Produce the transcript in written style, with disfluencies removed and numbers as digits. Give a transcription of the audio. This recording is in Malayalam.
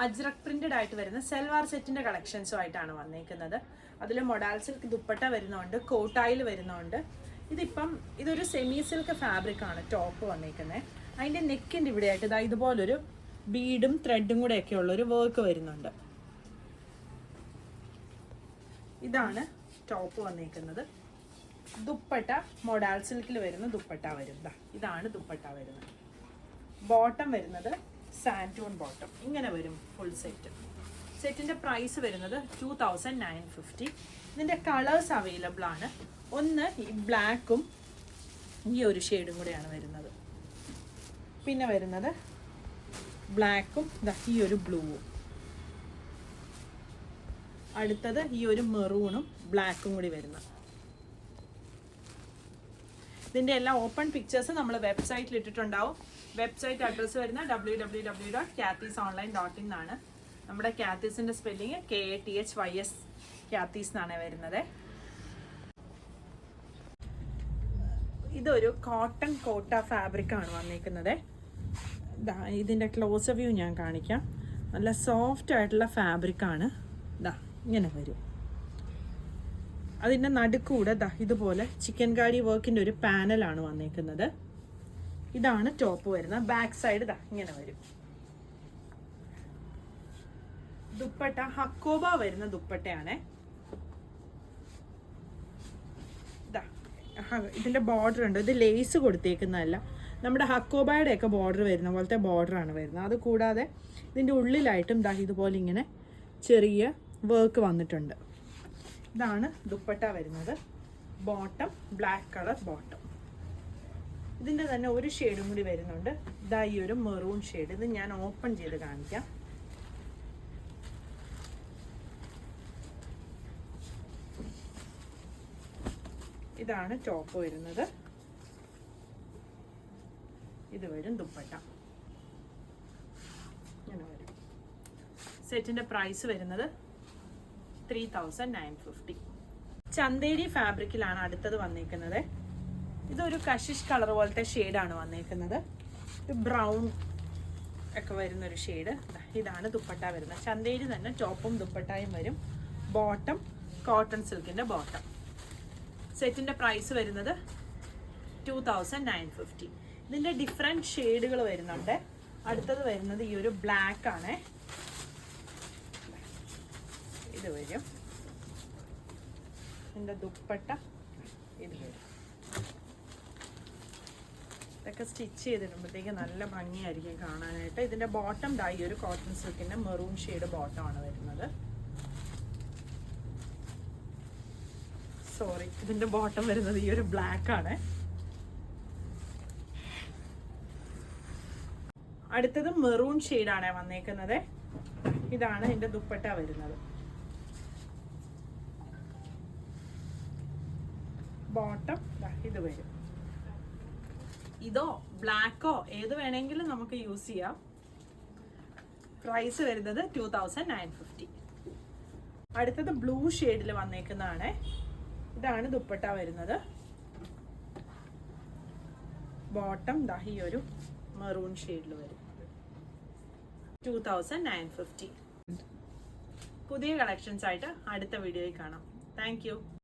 അജ്രക് പ്രിന്റഡ് ആയിട്ട് വരുന്ന സെൽവാർ സെറ്റിന്റെ കളക്ഷൻസും ആയിട്ടാണ് വന്നേക്കുന്നത്. അതിൽ മൊഡാൽ സിൽക്ക് ദുപ്പട്ട വരുന്നുണ്ട്, കോട്ടായിൽ വരുന്നുണ്ട്. ഇതൊരു സെമി സിൽക്ക് ഫാബ്രിക് ആണ് ടോപ്പ് വന്നേക്കുന്നത്. അതിന്റെ നെക്കിന്റെ ഇവിടെ ആയിട്ട് ഇതുപോലൊരു ബീഡും ത്രെഡും കൂടെ ഒക്കെ ഉള്ള ഒരു വർക്ക് വരുന്നുണ്ട്. ഇതാണ് ടോപ്പ് വന്നേക്കുന്നത്. ദുപ്പട്ട മൊഡാൽ സിൽക്കിൽ വരുന്ന ദുപ്പട്ട വരും. ഇതാണ് ദുപ്പട്ട വരുന്നത്. ബോട്ടം വരുന്നത് സാൻറ്റൂൺ ബോട്ടം ഇങ്ങനെ വരും. ഫുൾ സെറ്റിന്റെ പ്രൈസ് വരുന്നത് 2950. ഇതിന്റെ കളേഴ്സ് അവൈലബിൾ ആണ്. ഒന്ന് ഈ ബ്ലാക്കും ഈ ഒരു ഷെയ്ഡും കൂടെയാണ് വരുന്നത്. പിന്നെ വരുന്നത് ബ്ലാക്കും ഈ ഒരു ബ്ലൂവും. അടുത്തത് ഈ ഒരു മെറൂണും ബ്ലാക്കും കൂടി വരുന്നത്. ഇതിന്റെ എല്ലാ ഓപ്പൺ പിക്ചേഴ്സ് നമ്മൾ വെബ്സൈറ്റിൽ ഇട്ടിട്ടുണ്ടാവും. വെബ്സൈറ്റ് അഡ്രസ്സ് വരുന്ന www.kathysonline.in എന്നാണ്. നമ്മുടെ കാത്തീസിന്റെ സ്പെല്ലിങ് KATHYS കാത്തീസ് എന്നാണ് വരുന്നത്. ഇതൊരു കോട്ടൺ കോട്ട ഫാബ്രിക് ആണ് വന്നിരിക്കുന്നത്. ഇതിന്റെ ക്ലോസ് വ്യൂ ഞാൻ കാണിക്കാം. നല്ല സോഫ്റ്റ് ആയിട്ടുള്ള ഫാബ്രിക് ആണ്. ഇങ്ങനെ വരും. അതിൻ്റെ നടുക്കൂടെ ഇതുപോലെ ചിക്കൻ കാരി വർക്കിൻ്റെ ഒരു പാനലാണ് വന്നേക്കുന്നത്. ഇതാണ് ടോപ്പ് വരുന്നത്. ബാക്ക് സൈഡ് ഇങ്ങനെ വരും. ദുപ്പട്ട ഹക്കോബ വരുന്ന ദുപ്പട്ടയാണ്. ഇതിന്റെ ബോർഡർ ഉണ്ട്. ഇത് ലേസ് കൊടുത്തേക്കുന്നതല്ല, നമ്മുടെ ഹക്കോബയുടെ ഒക്കെ ബോർഡർ വരുന്ന പോലത്തെ ബോർഡറാണ് വരുന്നത്. അത് കൂടാതെ ഇതിൻ്റെ ഉള്ളിലായിട്ടും ഇതുപോലെ ഇങ്ങനെ ചെറിയ വർക്ക് വന്നിട്ടുണ്ട്. ഇതാണ് ദുപ്പട്ട വരുന്നത്. Bottom black colour bottom. ഇതിൻ്റെ തന്നെ ഒരു ഷെയ്ഡും കൂടി വരുന്നുണ്ട്. ഈ ഒരു മെറൂൺ ഷെയ്ഡ്. ഇത് ഞാൻ ഓപ്പൺ ചെയ്ത് കാണിക്കാം. ഇതാണ് ടോപ്പ് വരുന്നത്. ഇത് വരും ദുപ്പട്ട. ഇങ്ങനെ വരും. സെറ്റിന്റെ പ്രൈസ് വരുന്നത് 3950. ചന്തേരി ഫാബ്രിക്കിലാണ് അടുത്തത് വന്നേക്കുന്നത്. ഇതൊരു കഷിഷ് കളർ പോലത്തെ ഷെയ്ഡാണ് വന്നേക്കുന്നത്. ബ്രൗൺ ഒക്കെ വരുന്നൊരു ഷെയ്ഡ്. ഇതാണ് ദുപ്പട്ട വരുന്നത്. ചന്തേരി തന്നെ ടോപ്പും ദുപ്പട്ടായും വരും. ബോട്ടം കോട്ടൺ സിൽക്കിന്റെ ബോട്ടം. സെറ്റിന്റെ പ്രൈസ് വരുന്നത് 2950. ഇതിന്റെ ഡിഫറെന്റ് ഷെയ്ഡുകൾ വരുന്നുണ്ട്. അടുത്തത് വരുന്നത് ഈ ഒരു ബ്ലാക്ക് ആണ്. ഇത് വരും. ഇതിന്റെ ദുപ്പട്ട ഇത് വരും. ഇതൊക്കെ സ്റ്റിച്ച് ചെയ്തിടുമ്പോഴത്തേക്ക് നല്ല ഭംഗിയായിരിക്കും കാണാനായിട്ട്. ഇതിന്റെ ബോട്ടം ഈ ഒരു കോട്ടൺ സിൽക്കിന്റെ മെറൂൺ ഷെയ്ഡ് ബോട്ടം ആണ് വരുന്നത്. സോറി, ഇതിന്റെ ബോട്ടം വരുന്നത് ഈ ഒരു ബ്ലാക്ക് ആണ്. അടുത്തത് മെറൂൺ ഷെയ്ഡാണ് വന്നേക്കുന്നത്. ഇതാണ് ഇതിന്റെ ദുപ്പട്ട വരുന്നത്. ബോട്ടം ഇത് വരും. ഇതോ ബ്ലാക്കോ ഏത് വേണമെങ്കിലും നമുക്ക് യൂസ് ചെയ്യാം. പ്രൈസ് വരുന്നത് 2950. അടുത്തത് ബ്ലൂ ഷെയ്ഡിൽ വന്നേക്കുന്നതാണ്. ഇതാണ് ദുപ്പട്ട വരുന്നത്. ബോട്ടം ഈ ഒരു മെറൂൺ ഷെയ്ഡിൽ വരും. 2950. പുതിയ കളക്ഷൻസ് ആയിട്ട് അടുത്ത വീഡിയോയിൽ കാണാം. Thank you.